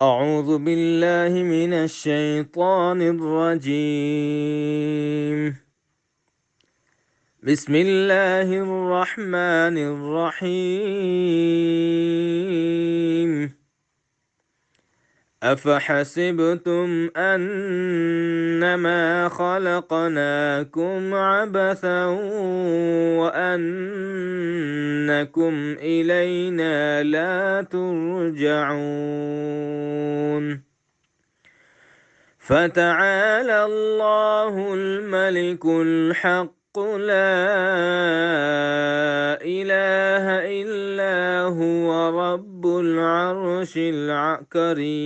أعوذ بالله من الشيطان الرجيم. بسم الله الرحمن الرحيم. أفحسبتم أنما خلقناكم عبثا وأنكم إلينا لا ترجعون. فتعالى الله الملك الحق لا إله إلا هو رب العرش الكريم.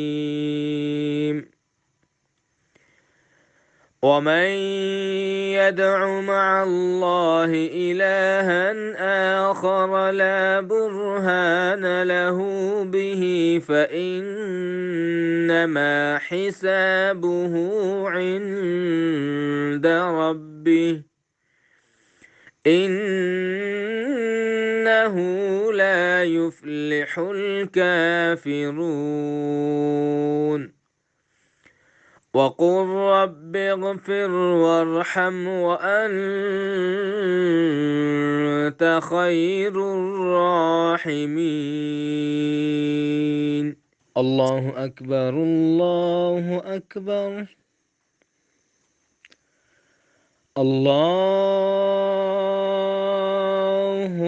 ومن يدع مع الله إلها آخر لا برهان له به فإنما حسابه عند ربه إنه لا يفلح الكافرون. وقل رب اغفر وارحم وأنت خير الراحمين. الله أكبر الله أكبر. الله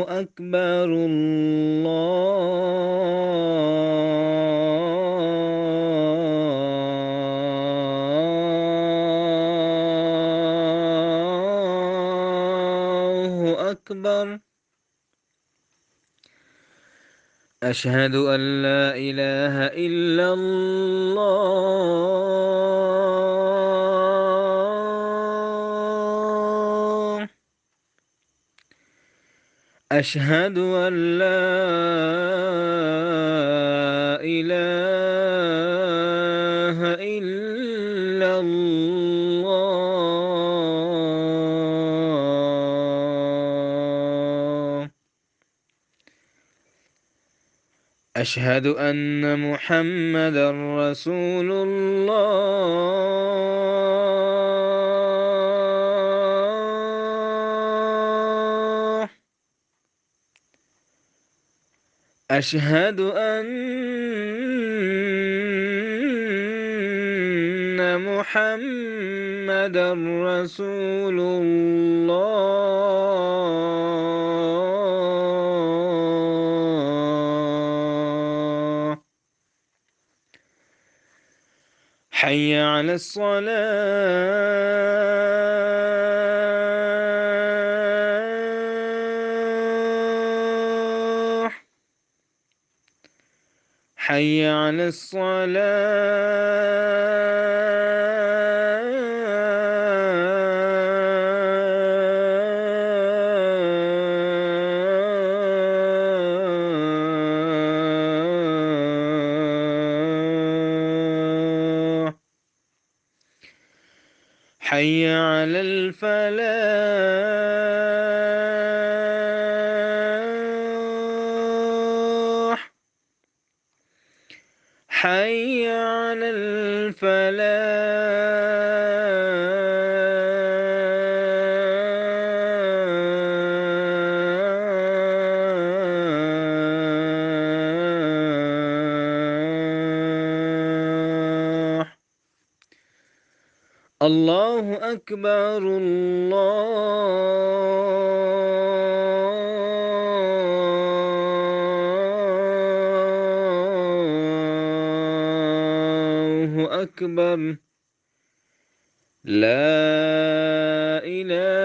أكبر الله أكبر. أشهد أن لا إله إلا الله. أشهد أن لا إله إلا الله. أشهد أن محمدا رسول الله. أشهد أن محمدا رسول الله. حي على الصلاة. حي على الصلاة. حي على الفلاح. حي على الفلاح. الله أكبر الله أكبر. لا إله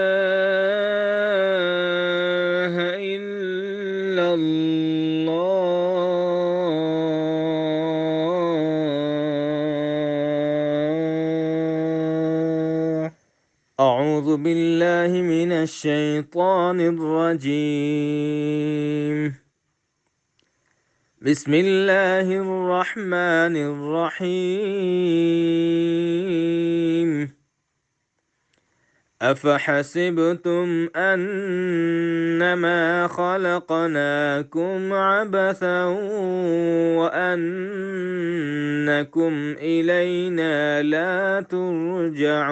إلا الله. أعوذ بالله من الشيطان الرجيم. بسم الله الرحمن الرحيم. أفحسبتم أنما خلقناكم عبثا وأنكم إلينا لا ترجعون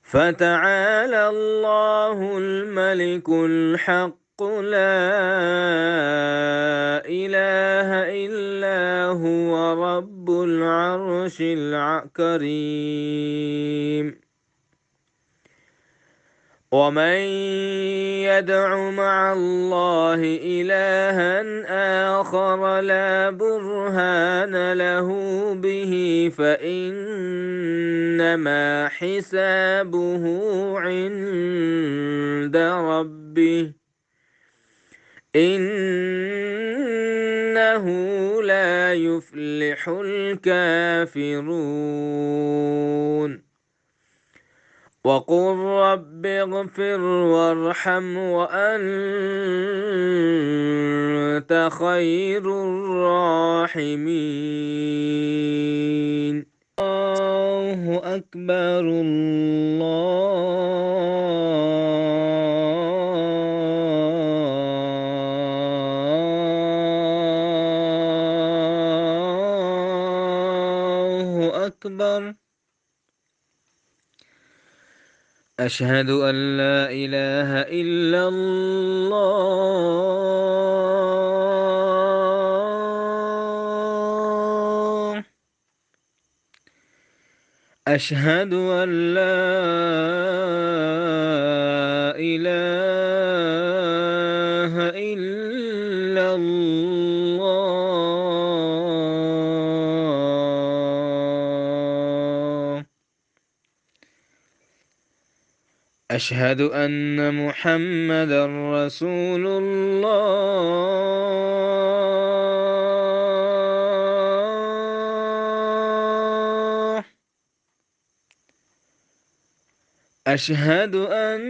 فتعالى الله الملك الحق لا إله إلا هو رب العرش الكريم ومن يدع مع الله إلها آخر لا برهان له به فإنما حسابه عند ربه إنه لا يفلح الكافرون وقل رب اغفر وارحم وأنت خير الراحمين الله أكبر الله أكبر أشهد أن لا إله إلا الله أشهد أن لا إله إلا الله أشهد أن محمدا رسول الله أشهد أن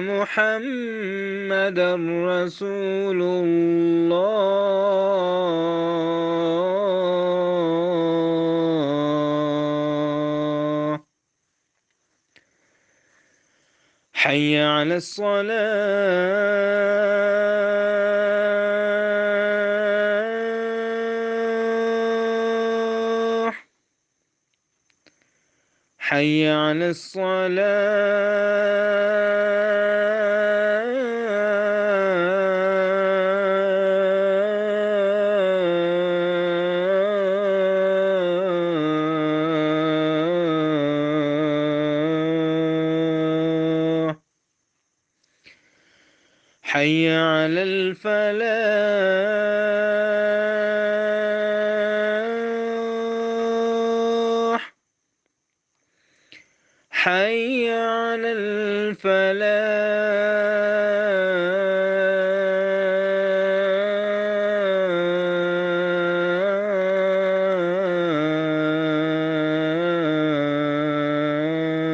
محمدا رسول الله حي على الصلاة حي على الصلاة حي على الفلاح حي على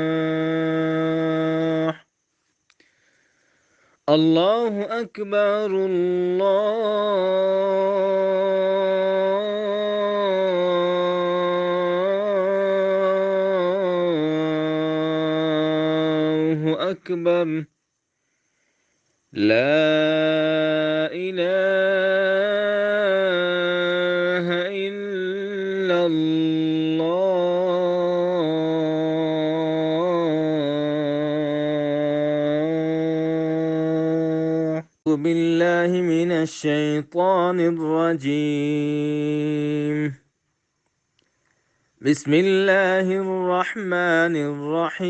الفلاح الله أكبر الله أكبر لا إله إلا الله أعوذ بالله من الشيطان الرجيم بسم الله الرحمن الرحيم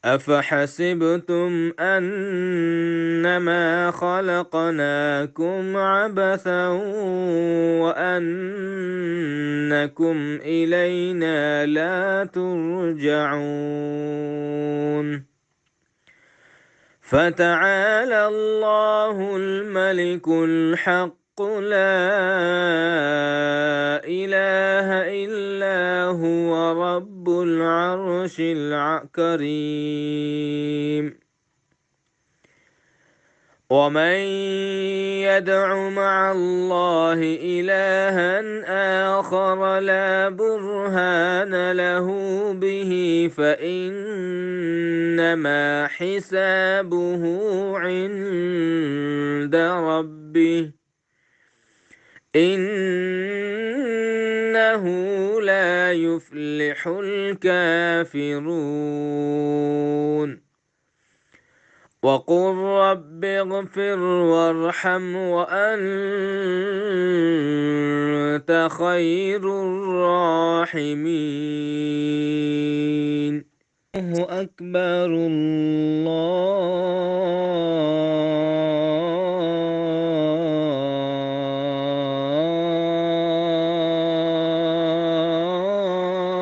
أفحسبتم أنما خلقناكم عبثا وأنكم إلينا لا ترجعون فتعالى الله الملك الحق لا إله إلا هو رب العرش الكريم ومن يدع مع الله إلها آخر لا برهان له به فإن إنما حسابه عند ربه إنه لا يفلح الكافرون وقل رب اغفر وارحم وأنت خير الراحمين الله أكبر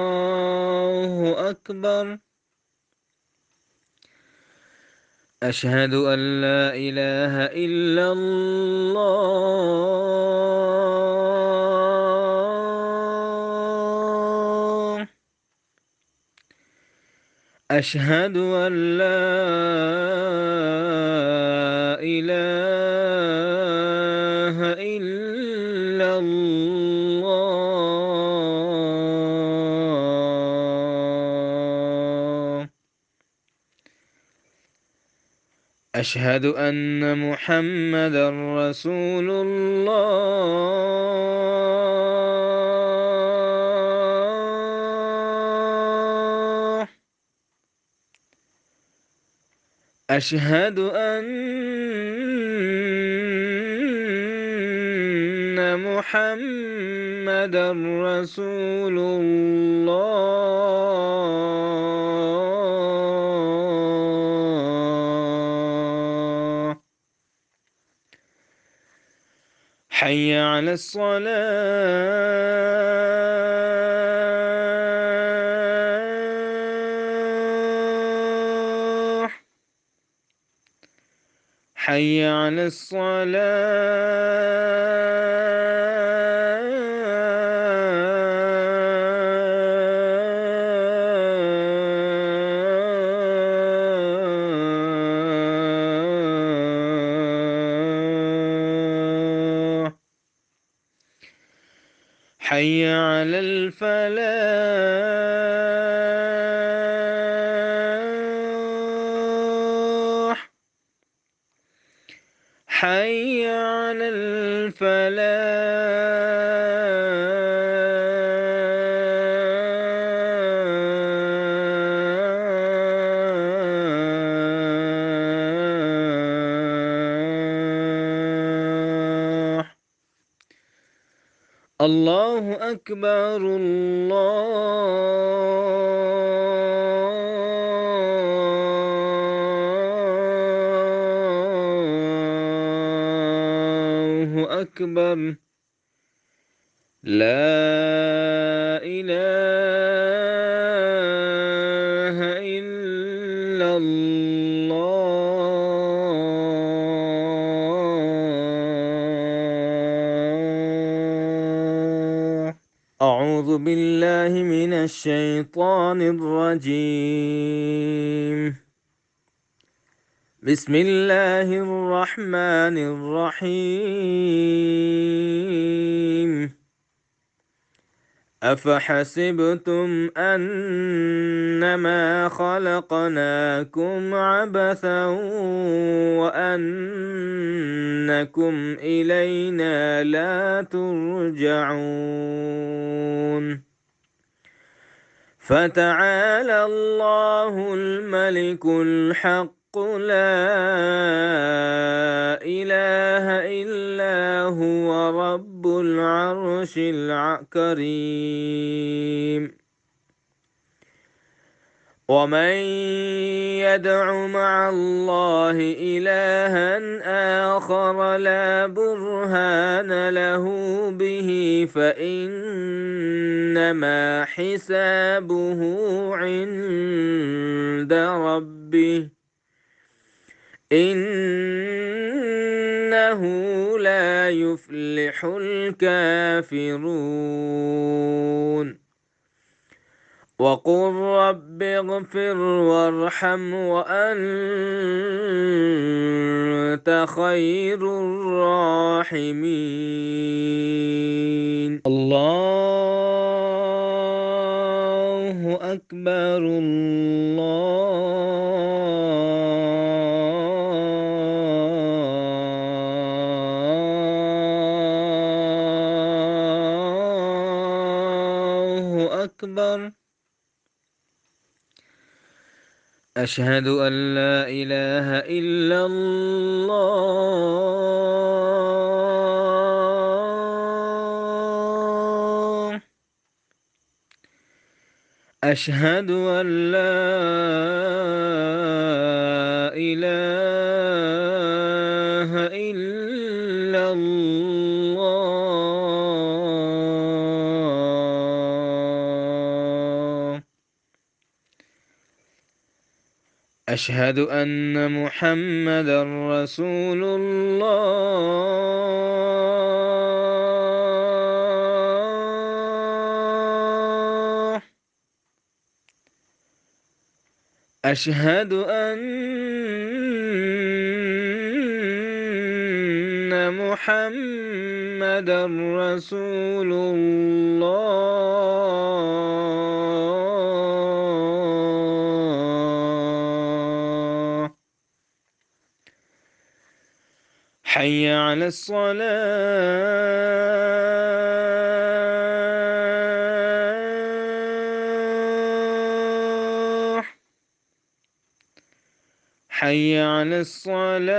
الله أكبر أشهد أن لا إله إلا الله أشهد أن لا إله إلا الله أشهد أن محمدا رسول الله أشهد أن محمدا رسول الله حي على الصلاة حي على الصلاة حي على الفلاح حي على الفلاح الله أكبر الله أكبر لا إله إلا الله أعوذ بالله من الشيطان الرجيم بسم الله الرحمن الرحيم أفحسبتم أنما خلقناكم عبثا وأنكم إلينا لا ترجعون فتعالى الله الملك الحق لا إله إلا هو رب العرش الكريم ومن يدع مع الله إلها آخر لا برهان له به فإنما حسابه عند ربه إنه لا يفلح الكافرون وقل رب اغفر وارحم وأنت خير الراحمين الله أكبر الله أكبر. أشهد أن لا إله إلا الله. أشهد أن لا إله إلا الله. أشهد أن محمدا رسول الله. أشهد أن محمدا رسول الله. حي على الصلاة. حي على الصلاة.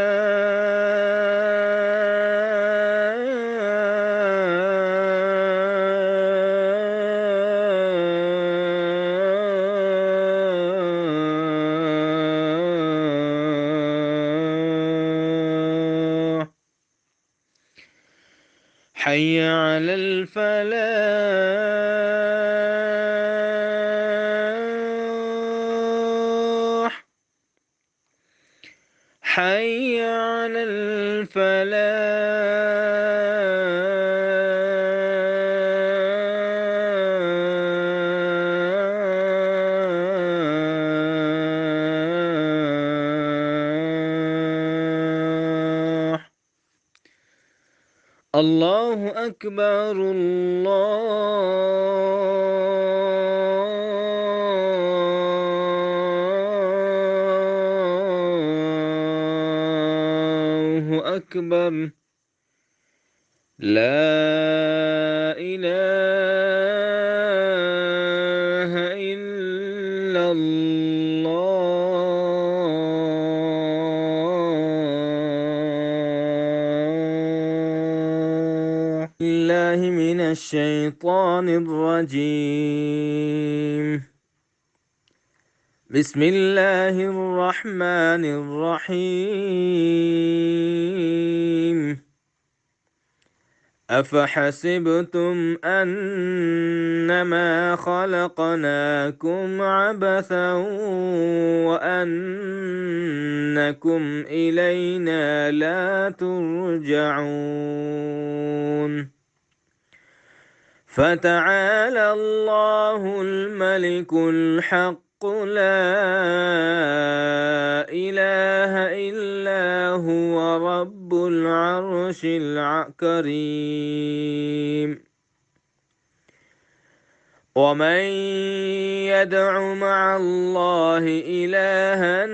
حي على الفلاح. حي على الفلاح. الله أكبر الله أكبر. لا إله إلا الله. بالله من الشيطان الرجيم. بسم الله الرحمن الرحيم. أفحسبتم أنما خلقناكم عبثا وأنكم إلينا لا ترجعون. فتعالى الله الملك الحق لا إله إلا هو رب العرش الكريم. ومن يدع مع الله إلها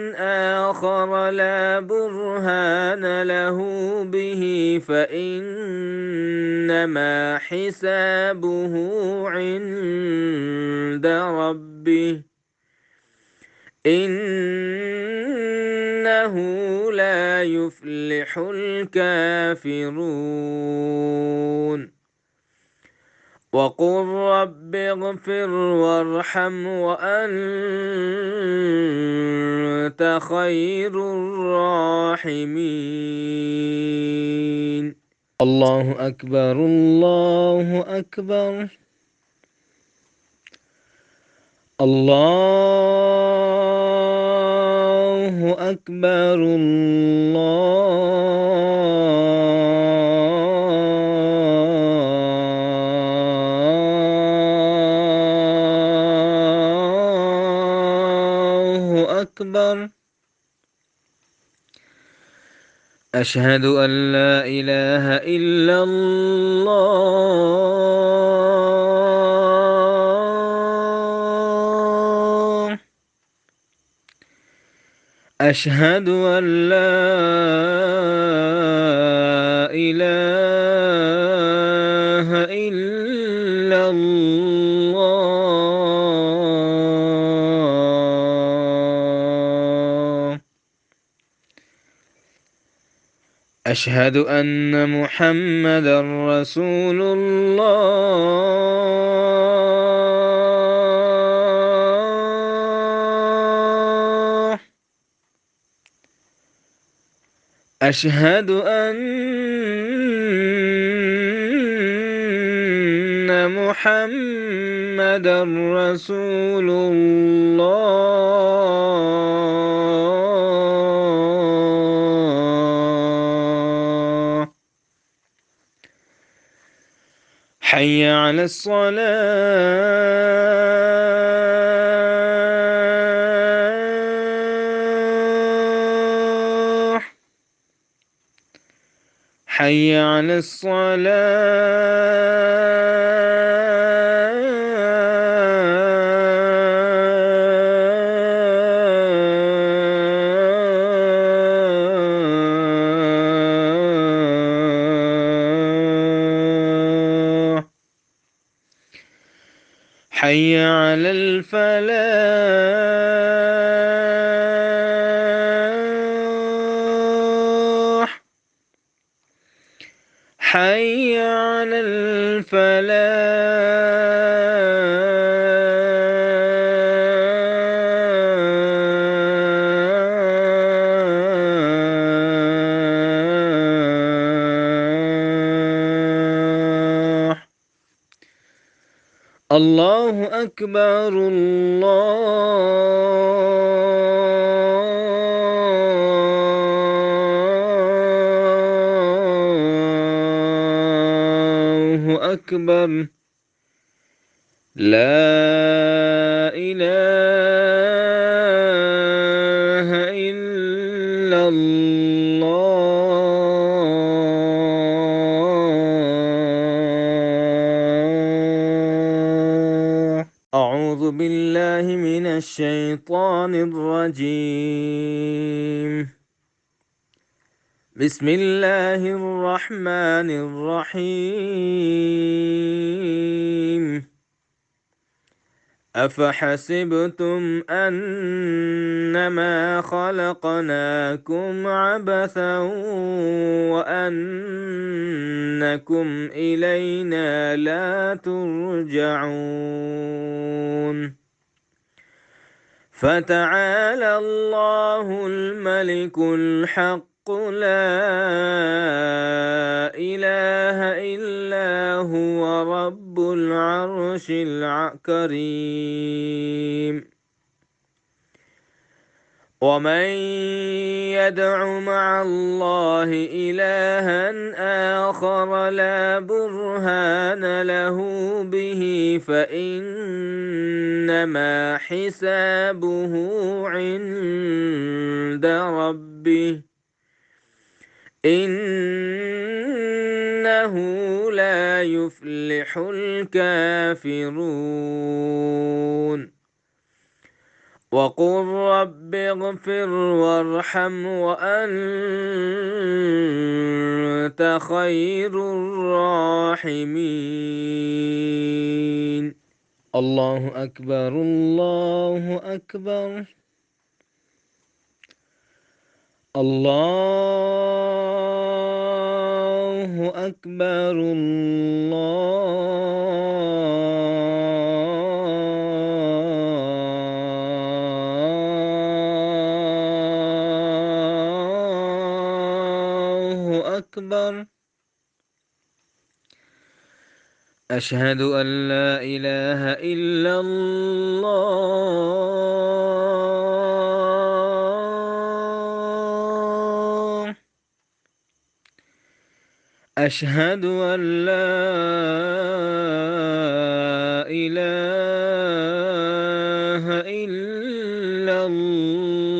آخر لا برهان له به فإنما حسابه عند ربه إنه لا يفلح الكافرون. وقل رب اغفر وارحم وأنت خير الراحمين. الله أكبر الله أكبر. الله أكبر الله أكبر. أشهد أن لا إله إلا الله. أشهد أن لا إله إلا الله. أشهد أن محمدا رسول الله. أشهد أن محمدا رسول الله. حي على الصلاة. حي على الصلاة. حي على الفلاح. حي على الفلاح. الله أكبر الله أكبر. لا إله إلا الله. أعوذ بالله من الشيطان الرجيم. بسم الله الرحمن الرحيم. أفحسبتم أنما خلقناكم عبثا وأنكم إلينا لا ترجعون. فتعالى الله الملك الحق لا إله إلا هو رب العرش الكريم. ومن يدع مع الله إلها آخر لا برهان له به فإنما حسابه عند ربه إنه لا يفلح الكافرون. وقل رب اغفر وارحم وأنت خير الراحمين. الله أكبر الله أكبر. الله أكبر الله أكبر. أشهد أن لا إله إلا الله. أشهد أن لا إله إلا الله.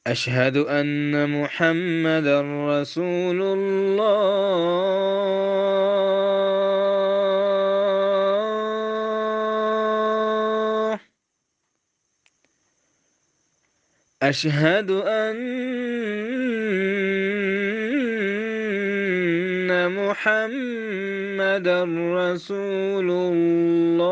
أشهد أن محمدا رسول الله. أشهد أن محمدًا رسول الله.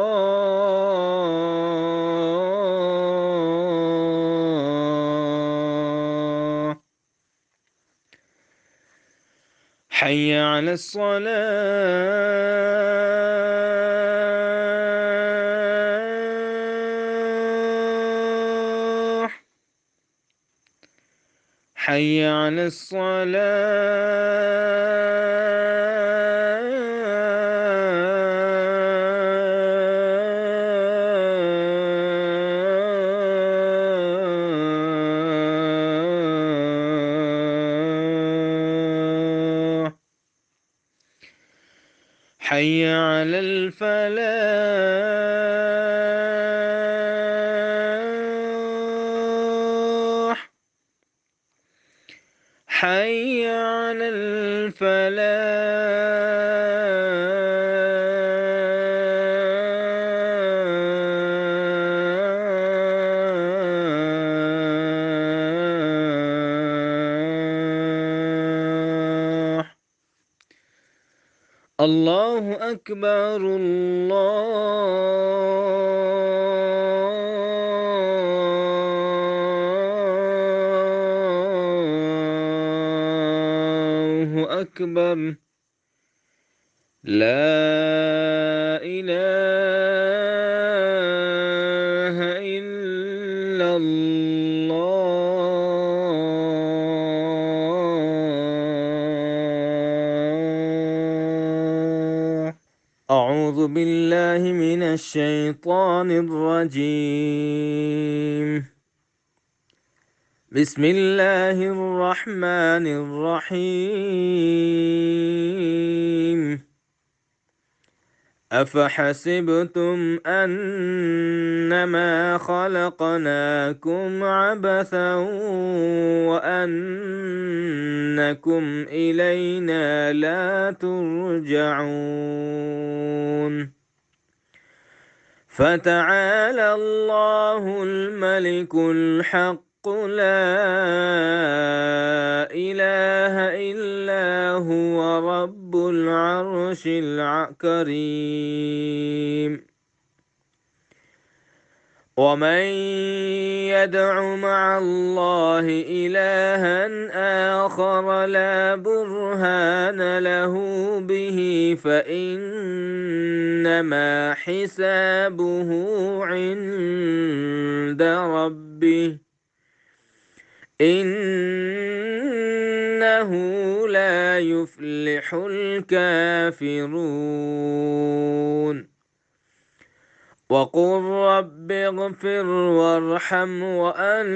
حي على الصلاة. حي على الصلاة. حي على الفلاح. حي على الفلاح. الله أكبر الله أكبر. لا إله إلا الله. أعوذ بالله من الشيطان الرجيم. بسم الله الرحمن الرحيم. أفحسبتم أنما خلقناكم عبثا وأنكم إلينا لا ترجعون. فتعالى الله الملك الحق لا إله إلا هو رب العرش الكريم. ومن يدع مع الله إلها آخر لا برهان له به فإنما حسابه عند ربه إنه لا يفلح الكافرون. وقل رب اغفر وارحم وأنت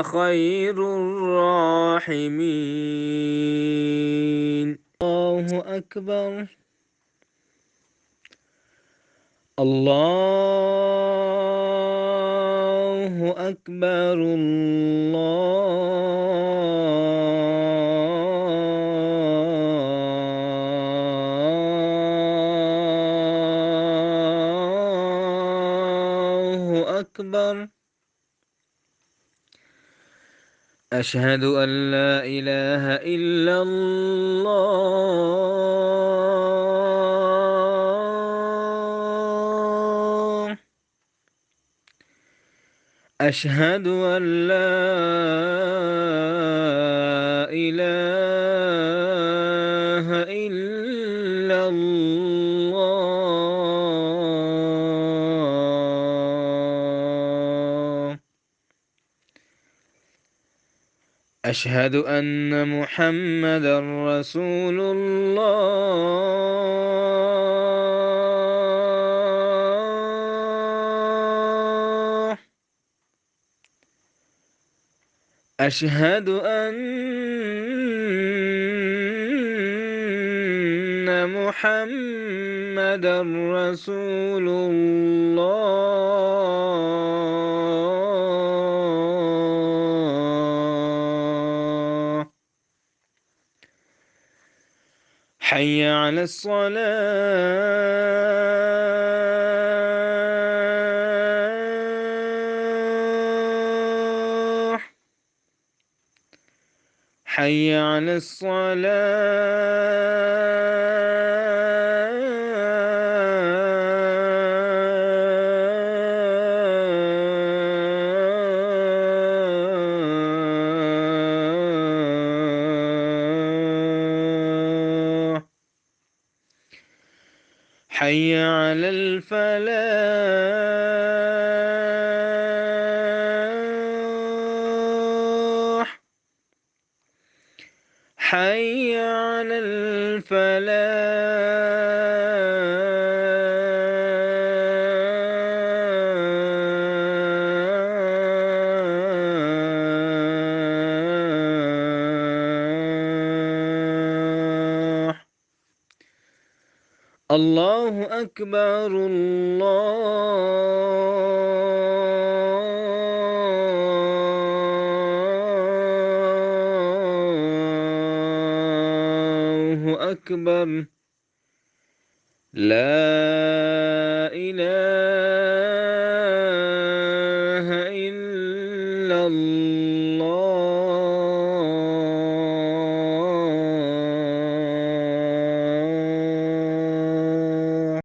خير الراحمين. الله أكبر. الله أكبر الله أكبر. أشهد أن لا إله إلا الله. أشهد أن لا إله إلا الله. أشهد أن محمدًا رسول الله. أشهد أن محمدًا رسول الله. حي على الصلاة. حي حي على الصلاة حي على الفلاح حي على الفلاح الله أكبر الله أكبر لا إله إلا الله